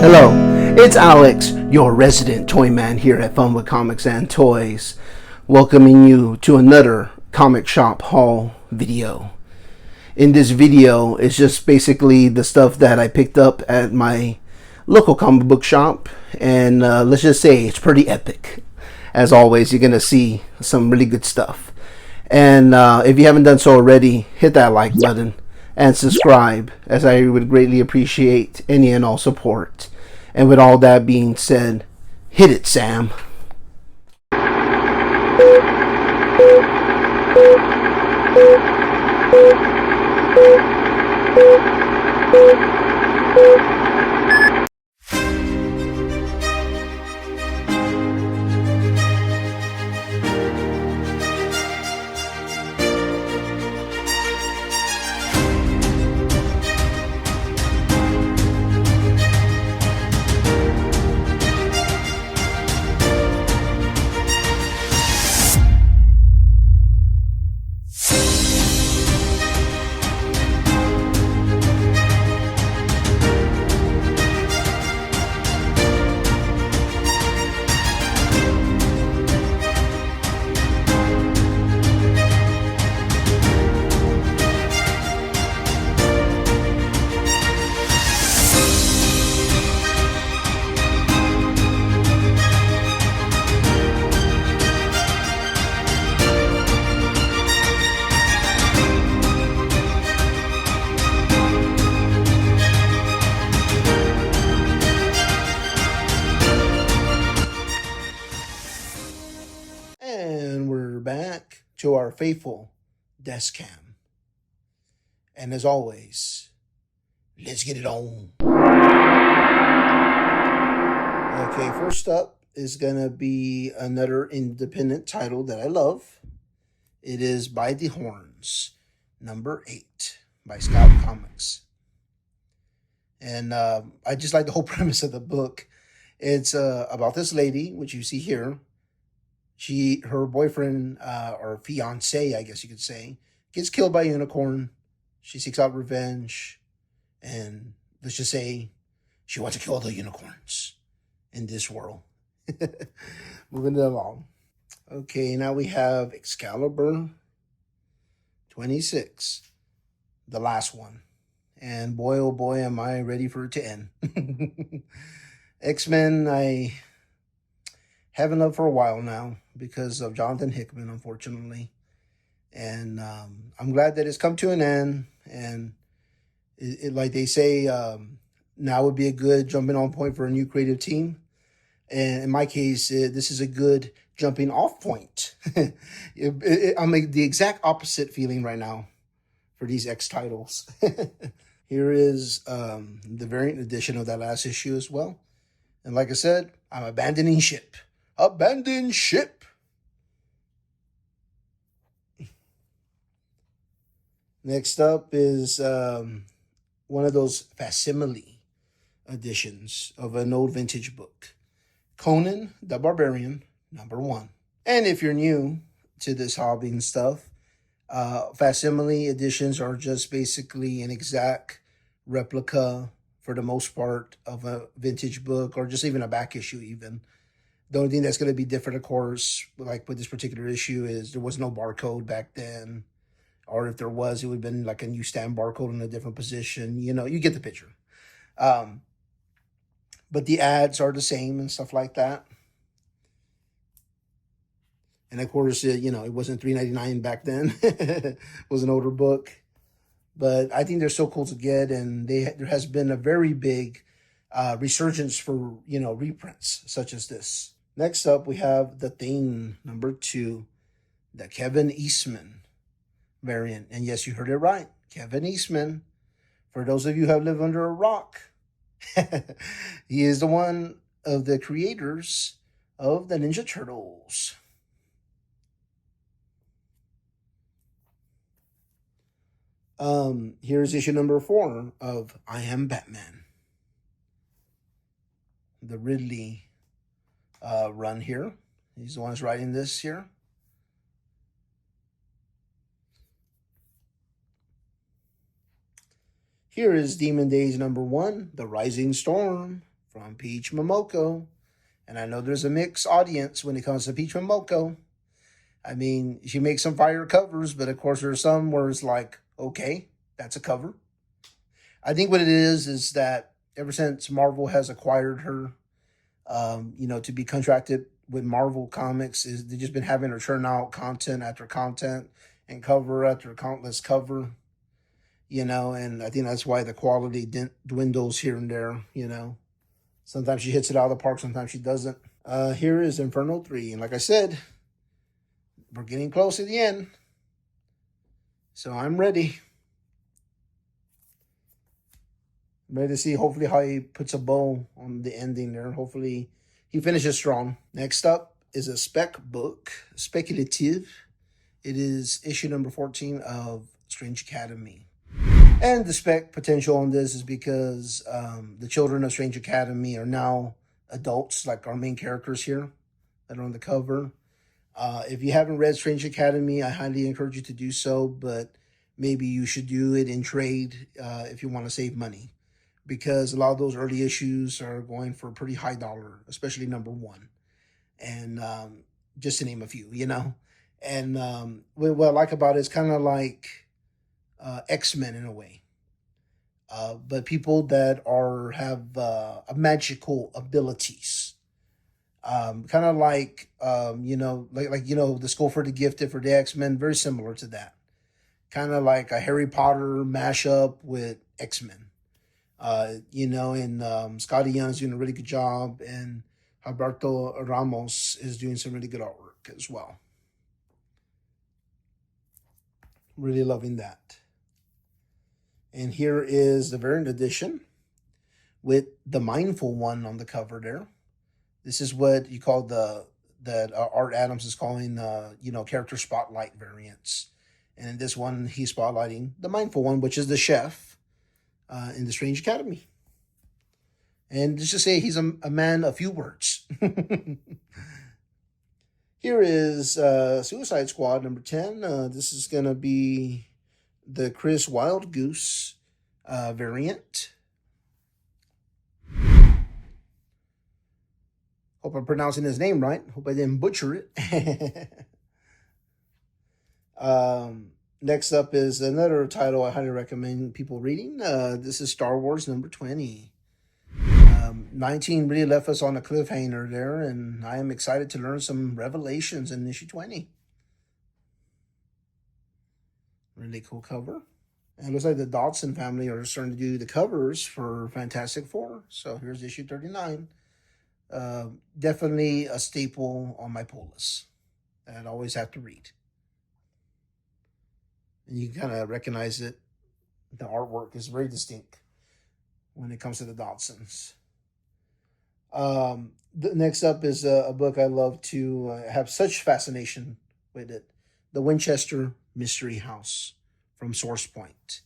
Hello, it's Alex, your resident toy man here at Fun with Comics and Toys, welcoming you to another comic shop haul video. In this video, it's just basically the stuff that I picked up at my local comic book shop, and let's just say it's pretty epic. As always, you're gonna see some really good stuff. And if you haven't done so already, hit that like button and subscribe, as I would greatly appreciate any and all support. And with all that being said, hit it, Sam. And we're back to our faithful desk cam. And as always, let's get it on. Okay, first up is gonna be another independent title that I love. It is By the Horns, number 8 by Scout Comics. And I just like the whole premise of the book. It's about this lady, which you see here. Her boyfriend, or fiance, I guess you could say, gets killed by a unicorn. She seeks out revenge, and let's just say she wants to kill all the unicorns in this world. Moving it along. Okay, now we have Excalibur 26, the last one. And boy, oh boy, am I ready for it to end. X-Men, I haven't loved for a while now because of Jonathan Hickman, unfortunately. And I'm glad that it's come to an end. And like they say, now would be a good jumping on point for a new creative team. And in my case, this is a good jumping off point. I'm the exact opposite feeling right now for these X titles. Here is the variant edition of that last issue as well. And like I said, I'm abandoning ship. Abandon ship. Next up is one of those facsimile editions of an old vintage book. Conan the Barbarian, number 1. And if you're new to this hobby and stuff, facsimile editions are just basically an exact replica, for the most part, of a vintage book, or just even a back issue even. The only thing that's going to be different, of course, like with this particular issue, is there was no barcode back then. Or if there was, it would have been like a new stamp barcode in a different position. You know, you get the picture. But the ads are the same and stuff like that. And of course, it wasn't $3.99 back then. It was an older book. But I think they're so cool to get, and there has been a very big resurgence for, reprints such as this. Next up, we have The Thing, number 2, the Kevin Eastman variant. And yes, you heard it right, Kevin Eastman. For those of you who have lived under a rock, he is the one of the creators of the Ninja Turtles. Here's issue number 4 of I Am Batman. The Ridley run here. He's the one who's writing this here. Here is Demon Days number 1, The Rising Storm. from Peach Momoko. And I know there's a mixed audience when it comes to Peach Momoko. I mean, she makes some fire covers, but of course there's some where it's like, okay, that's a cover. I think what it is that ever since Marvel has acquired her, to be contracted with Marvel Comics, is they've just been having her churn out content after content and cover after countless cover, and I think that's why the quality dwindles here and there, Sometimes she hits it out of the park, sometimes she doesn't. Here is Inferno 3, and like I said, we're getting close to the end, so I'm ready. I'm ready to see hopefully how he puts a bow on the ending there. Hopefully he finishes strong. Next up is a spec book, speculative. It is issue number 14 of Strange Academy. And the spec potential on this is because the children of Strange Academy are now adults, like our main characters here that are on the cover. If you haven't read Strange Academy, I highly encourage you to do so, but maybe you should do it in trade if you want to save money, because a lot of those early issues are going for a pretty high dollar, especially number 1. And just to name a few, And what I like about it is kind of like X-Men in a way. But people that have magical abilities. Kind of like, the School for the Gifted for the X-Men, very similar to that. Kind of like a Harry Potter mashup with X-Men. And Scotty Young is doing a really good job, and Alberto Ramos is doing some really good artwork as well. Really loving that. And here is the variant edition with the Mindful One on the cover there. This is what you call that Art Adams is calling, character spotlight variants. And in this one, he's spotlighting the Mindful One, which is the chef in the Strange Academy. And just to say, he's a man of few words. Here is Suicide Squad number 10. This is going to be the Chris Wildgoose variant. Hope I'm pronouncing his name right. Hope I didn't butcher it. Next up is another title I highly recommend people reading. This is Star Wars number 20. 19 really left us on a cliffhanger there, and I am excited to learn some revelations in issue 20. Really cool cover. And it looks like the Dodson family are starting to do the covers for Fantastic Four. So here's issue 39. Definitely a staple on my pull list that I always have to read. And you kind of recognize it. The artwork is very distinct when it comes to the Dodsons. The next up is a book I love to have such fascination with it. The Winchester Mystery House from Source Point.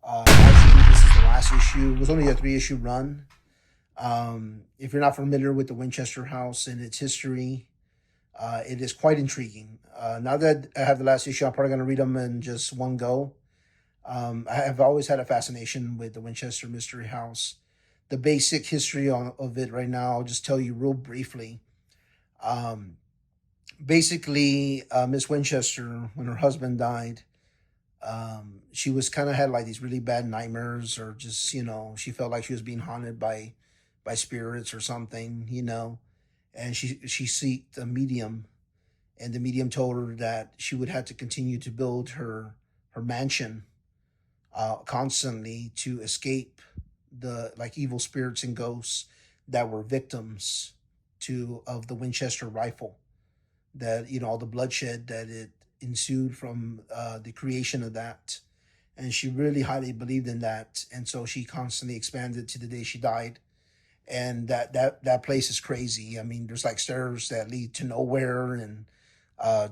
Actually, this is the last issue. It was only a 3-issue run. If you're not familiar with the Winchester House and its history, it is quite intriguing. Now that I have the last issue, I'm probably going to read them in just one go. I have always had a fascination with the Winchester Mystery House. The basic history of it right now, I'll just tell you real briefly. Basically, Miss Winchester, when her husband died, she was kind of had like these really bad nightmares, or just, she felt like she was being haunted by spirits or something, and she sought a medium, and the medium told her that she would have to continue to build her mansion constantly to escape the evil spirits and ghosts that were victims of the Winchester rifle, that all the bloodshed that it ensued from the creation of that. And she really highly believed in that, and so she constantly expanded to the day she died. And that place is crazy. I mean, there's like stairs that lead to nowhere, and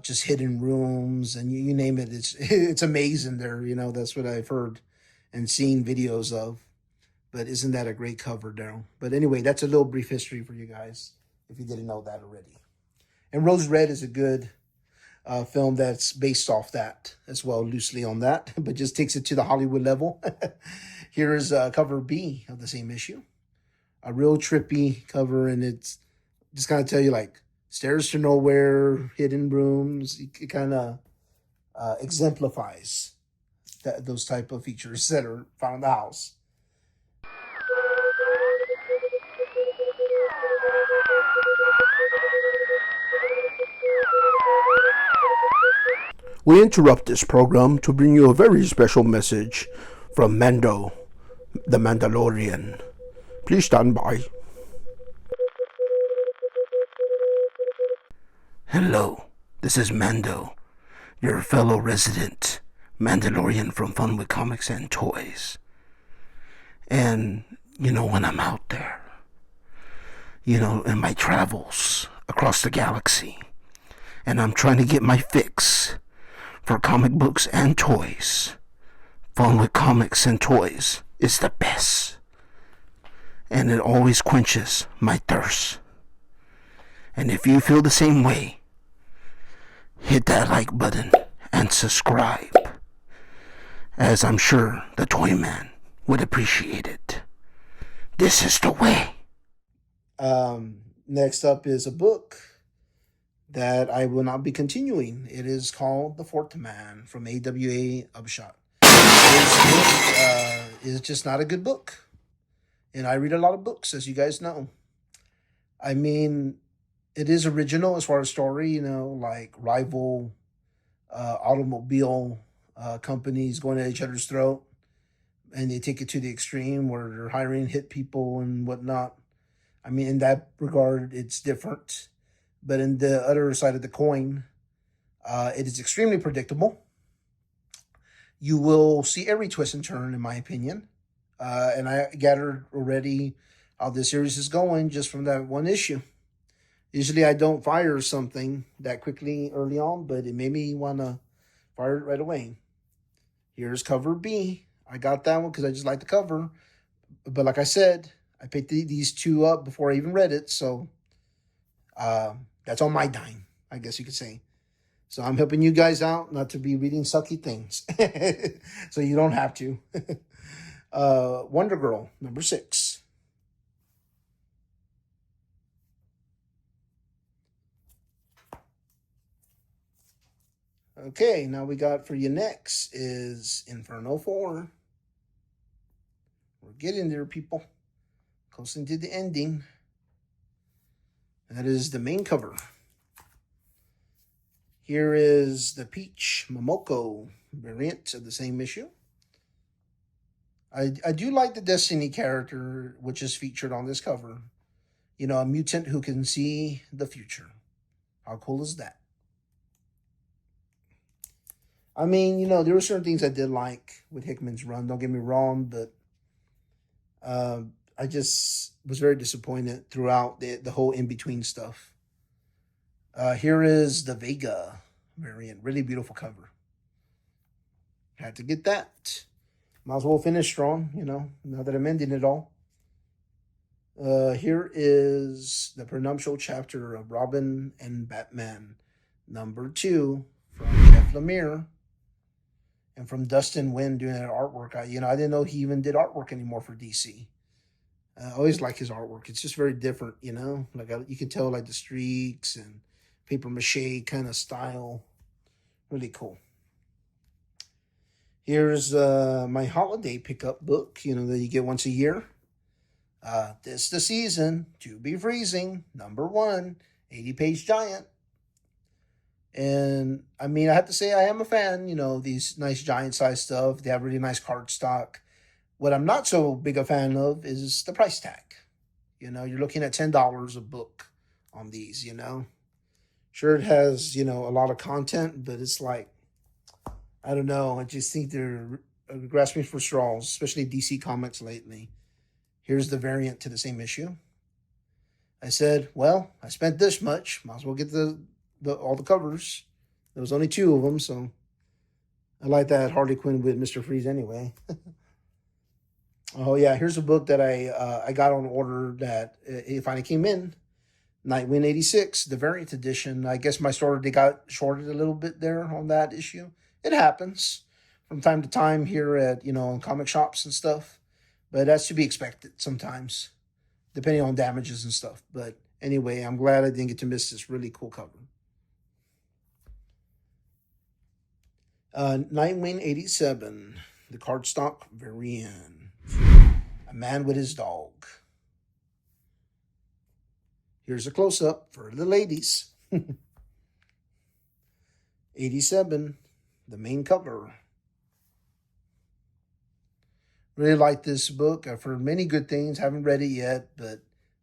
just hidden rooms, and you name it. It's amazing there. That's what I've heard and seen videos of. But isn't that a great cover, Daryl? But anyway, that's a little brief history for you guys, if you didn't know that already. And Rose Red is a good film that's based off that as well, loosely on that, but just takes it to the Hollywood level. Here is cover B of the same issue. a real trippy cover, and it's just kind of tell you like stairs to nowhere, hidden rooms. It kind of exemplifies those type of features that are found in the house. We interrupt this program to bring you a very special message from Mando, the Mandalorian. Please stand by. Hello, this is Mando, your fellow resident Mandalorian from Fun with Comics and Toys. And, when I'm out there, in my travels across the galaxy, and I'm trying to get my fix for comic books and toys, Fun with Comics and Toys is the best. And it always quenches my thirst. And if you feel the same way, hit that like button and subscribe, as I'm sure the Toy Man would appreciate it. This is the way. Next up is a book that I will not be continuing. It is called The Fourth Man from AWA Upshot. This book is just not a good book. And I read a lot of books, as you guys know. I mean, it is original as far as story, like rival automobile companies going at each other's throat. And they take it to the extreme where they're hiring hit people and whatnot. I mean, in that regard, it's different. But in the other side of the coin, it is extremely predictable. You will see every twist and turn, in my opinion. And I gathered already how this series is going just from that one issue. Usually I don't fire something that quickly early on, but it made me want to fire it right away. Here's cover B. I got that one because I just like the cover. But like I said, I picked these two up before I even read it. So that's on my dime, I guess you could say. So I'm helping you guys out not to be reading sucky things. So you don't have to. Wonder Girl, number 6. Okay, now we got for you next is Inferno 4. We're getting there, people. Close into the ending. That is the main cover. Here is the Peach Momoko variant of the same issue. I do like the Destiny character, which is featured on this cover. A mutant who can see the future. How cool is that? I mean, there were certain things I did like with Hickman's run. Don't get me wrong, but I just was very disappointed throughout the whole in-between stuff. Here is the Vega variant. Really beautiful cover. Had to get that. Might as well finish strong, now that I'm ending it all. Here is the prenuptial chapter of Robin and Batman, number 2 from Jeff Lemire. And from Dustin Wynn doing that artwork. I didn't know he even did artwork anymore for DC. I always like his artwork. It's just very different, Like you can tell like the streaks and paper mache kind of style. Really cool. Here's my holiday pickup book, that you get once a year. This the season to be freezing, number 1, 80-page giant. And I mean, I have to say I am a fan, these nice giant size stuff. They have really nice card stock. What I'm not so big a fan of is the price tag. You're looking at $10 a book on these, Sure, it has, a lot of content, but it's like, I don't know. I just think they're grasping for straws, especially DC Comics lately. Here's the variant to the same issue. I said, well, I spent this much. Might as well get all the covers. There was only 2 of them, so I like that Harley Quinn with Mr. Freeze anyway. Oh yeah, here's a book that I got on order that it finally came in. Nightwing 86, the variant edition. I guess my store they got shorted a little bit there on that issue. It happens from time to time here at in comic shops and stuff, but that's to be expected sometimes. depending on damages and stuff. But anyway, I'm glad I didn't get to miss this really cool cover. Nightwing 87, the cardstock variant. A man with his dog. Here's a close up for the ladies. 87, the main cover. Really like this book. I've heard many good things. Haven't read it yet, but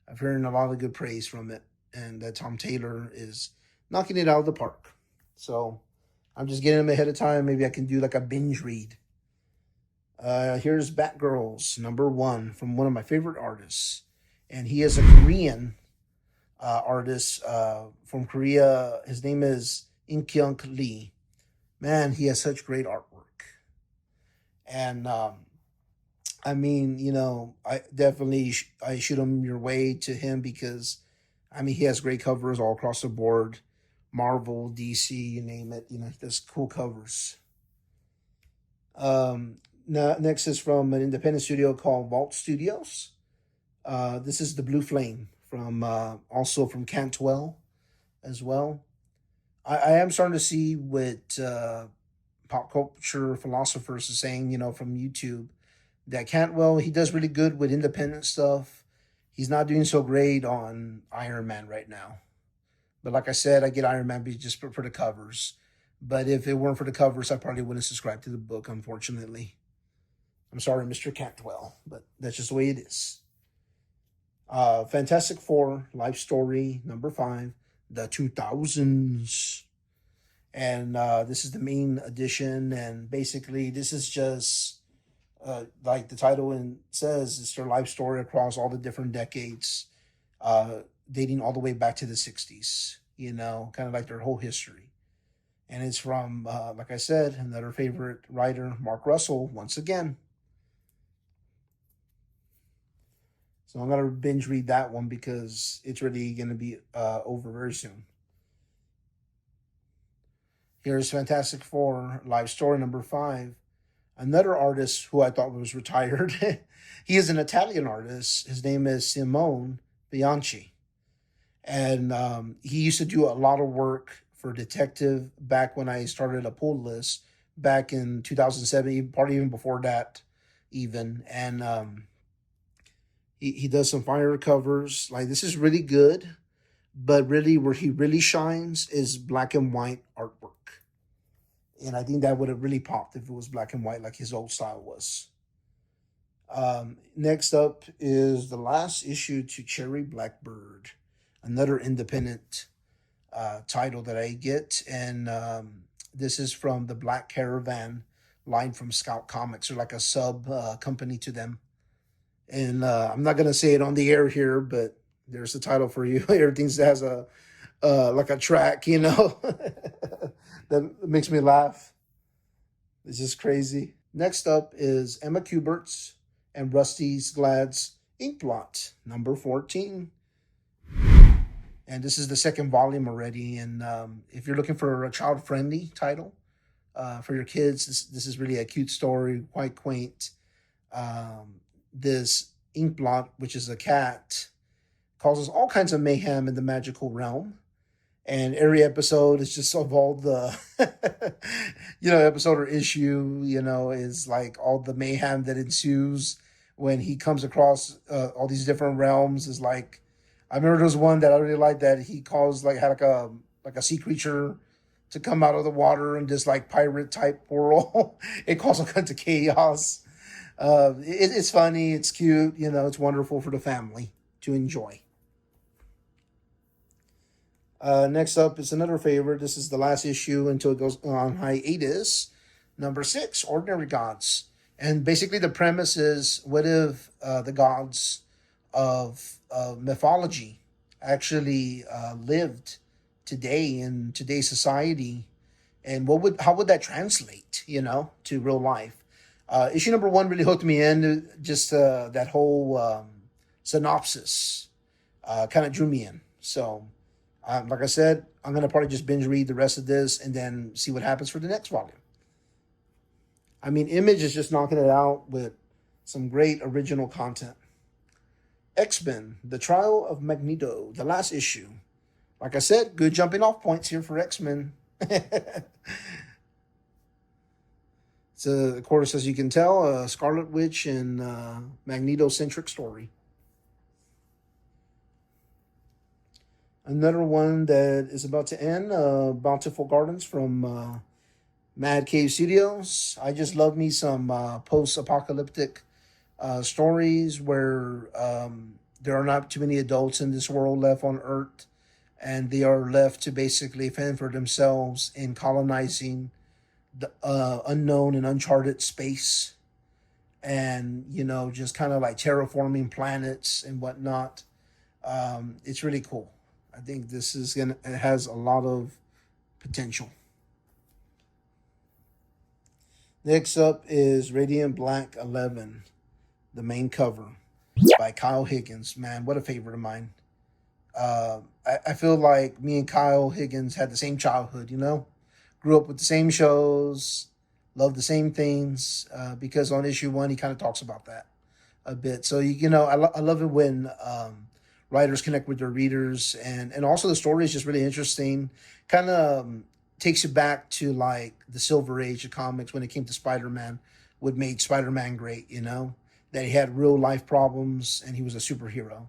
I've heard a lot of good praise from it. And that Tom Taylor is knocking it out of the park. So I'm just getting them ahead of time. Maybe I can do like a binge read. Here's Batgirls, #1, from one of my favorite artists. And he is a Korean artist from Korea. His name is In-kyung Lee. Man, he has such great artwork. And I mean, I definitely I shoot him your way to him because, I mean, he has great covers all across the board. Marvel, DC, you name it. He does cool covers. Now, next is from an independent studio called Vault Studios. This is the Blue Flame from also from Cantwell as well. I am starting to see what pop culture philosophers are saying, from YouTube, that Cantwell, he does really good with independent stuff. He's not doing so great on Iron Man right now. But like I said, I get Iron Man just for the covers. But if it weren't for the covers, I probably wouldn't subscribe to the book, unfortunately. I'm sorry, Mr. Cantwell, but that's just the way it is. Fantastic Four, Life Story, #5, the 2000s. And this is the main edition. And basically, this is just, like the title says, it's their life story across all the different decades, dating all the way back to the 60s, kind of like their whole history. And it's from, like I said, another favorite writer, Mark Russell, once again. So I'm going to binge read that one because it's really going to be over very soon. Here's Fantastic Four, Life Story #5. Another artist who I thought was retired. He is an Italian artist. His name is Simone Bianchi. And he used to do a lot of work for Detective back when I started a pull list back in 2007, probably even before that even. And he does some fire covers. Like, this is really good, but really where he really shines is black and white artwork. And I think that would have really popped if it was black and white like his old style was. Next up is the last issue to Cherry Blackbird, another independent title that I get. And this is from the Black Caravan line from Scout Comics, or like a sub company to them. And I'm not going to say it on the air here, but there's the title for you. Everything has a like a track, that makes me laugh. It's just crazy. Next up is Emma Kubert's and Rusty Glad's Inkblot, #14. And this is the second volume already. And if you're looking for a child-friendly title for your kids, this is really a cute story, quite quaint. This Inkblot, which is a cat, causes all kinds of mayhem in the magical realm. And every episode is just of all the, episode or issue, is like all the mayhem that ensues when he comes across all these different realms. Is like, I remember there was one that I really liked that he caused had like a sea creature to come out of the water in this like pirate type world. It caused all kinds of chaos. It's funny, it's cute, it's wonderful for the family to enjoy. Next up is another favorite. This is the last issue until it goes on hiatus. #6, Ordinary Gods. And basically the premise is, what if the gods of mythology actually lived today in today's society? And how would that translate, to real life? Issue #1 really hooked me in. Just that whole synopsis kind of drew me in. So, like I said, I'm going to probably just binge read the rest of this and then see what happens for the next volume. I mean, Image is just knocking it out with some great original content. X-Men, The Trial of Magneto, the last issue. Like I said, good jumping off points here for X-Men. It's, of course, as you can tell, a Scarlet Witch and Magneto-centric story. Another one that is about to end, Bountiful Gardens from Mad Cave Studios. I just love me some post-apocalyptic stories where there are not too many adults in this world left on Earth, and they are left to basically fend for themselves in colonizing the unknown and uncharted space, and just kind of like terraforming planets and whatnot. It's really cool. I think this is gonna it has a lot of potential. Next up is Radiant Black 11, the main cover by Kyle Higgins. Man, what a favorite of mine. I feel like me and Kyle Higgins had the same childhood, grew up with the same shows, loved the same things, because on issue 1, he kind of talks about that a bit. So, I love it when writers connect with their readers, and also the story is just really interesting. Kind of takes you back to like the Silver Age of comics when it came to Spider-Man, what made Spider-Man great, that he had real life problems and he was a superhero.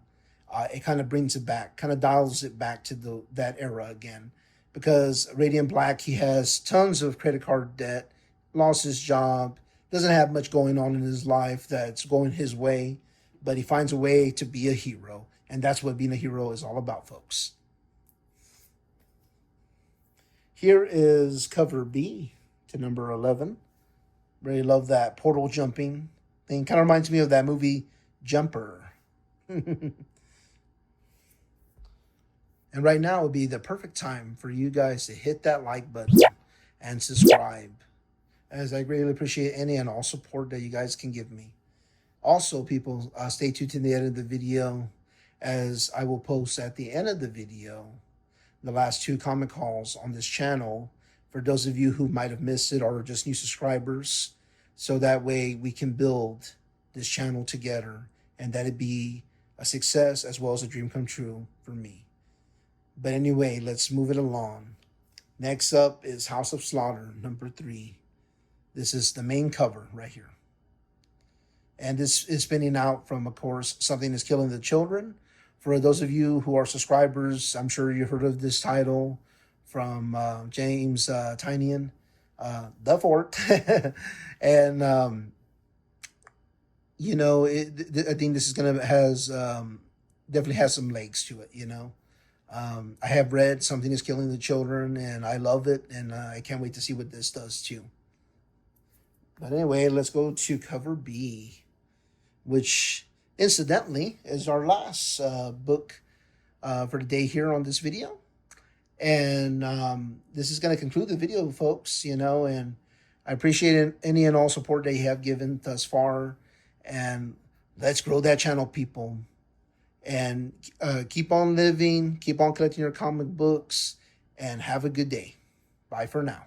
It kind of brings it back, kind of dials it back to that era again. Because Radiant Black, he has tons of credit card debt, lost his job, doesn't have much going on in his life that's going his way, but he finds a way to be a hero. And that's what being a hero is all about, folks. Here is cover B to number 11. Really love that portal jumping thing. Kind of reminds me of that movie Jumper. And right now would be the perfect time for you guys to hit that like button and subscribe, as I greatly appreciate any and all support that you guys can give me. Also, people, stay tuned to the end of the video, as I will post at the end of the video the last 2 comic hauls on this channel for those of you who might have missed it or just new subscribers, so that way we can build this channel together and that it be a success as well as a dream come true for me. But anyway, let's move it along. Next up is House of Slaughter, number 3. This is the main cover right here. And this is spinning out from, of course, Something is Killing the Children. For those of you who are subscribers, I'm sure you've heard of this title from James Tynion, The Fort. And, I think this is going to definitely has some legs to it, I have read Something is Killing the Children, and I love it, and I can't wait to see what this does too. But anyway, let's go to cover B, which incidentally is our last book for the day here on this video. And this is going to conclude the video, folks, and I appreciate any and all support that you have given thus far. And let's grow that channel, people. And keep on living, keep on collecting your comic books, and have a good day. Bye for now.